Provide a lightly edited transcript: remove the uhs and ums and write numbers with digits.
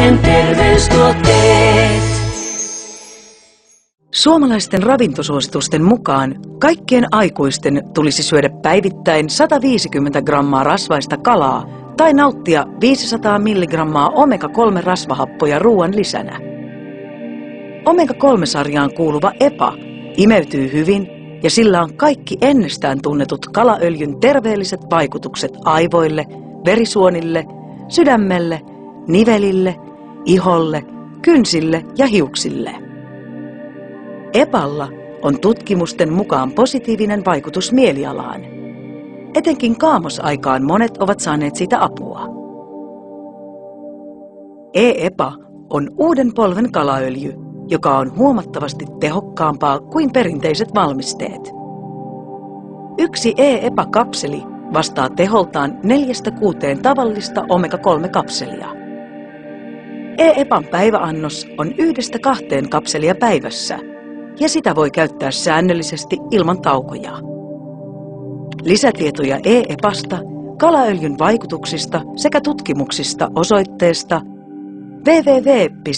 Terveellinen terveystuotteet. Suomalaisten ravintosuositusten mukaan kaikkien aikuisten tulisi syödä päivittäin 150 grammaa rasvaista kalaa tai nauttia 500 milligrammaa omega-3-rasvahappoja ruoan lisänä. Omega-3-sarjaan kuuluva EPA imeytyy hyvin ja sillä on kaikki ennestään tunnetut kalaöljyn terveelliset vaikutukset aivoille, verisuonille, sydämelle, nivelille, iholle, kynsille ja hiuksille. EPAlla on tutkimusten mukaan positiivinen vaikutus mielialaan. Etenkin kaamosaikaan monet ovat saaneet siitä apua. E-EPA on uuden polven kalaöljy, joka on huomattavasti tehokkaampaa kuin perinteiset valmisteet. Yksi E-EPA-kapseli vastaa teholtaan 4–6 tavallista omega-3-kapselia. E-EPAn päiväannos on 1–2 kapselia päivässä, ja sitä voi käyttää säännöllisesti ilman taukoja. Lisätietoja E-EPAsta, kalaöljyn vaikutuksista sekä tutkimuksista osoitteesta www.biovita.fi.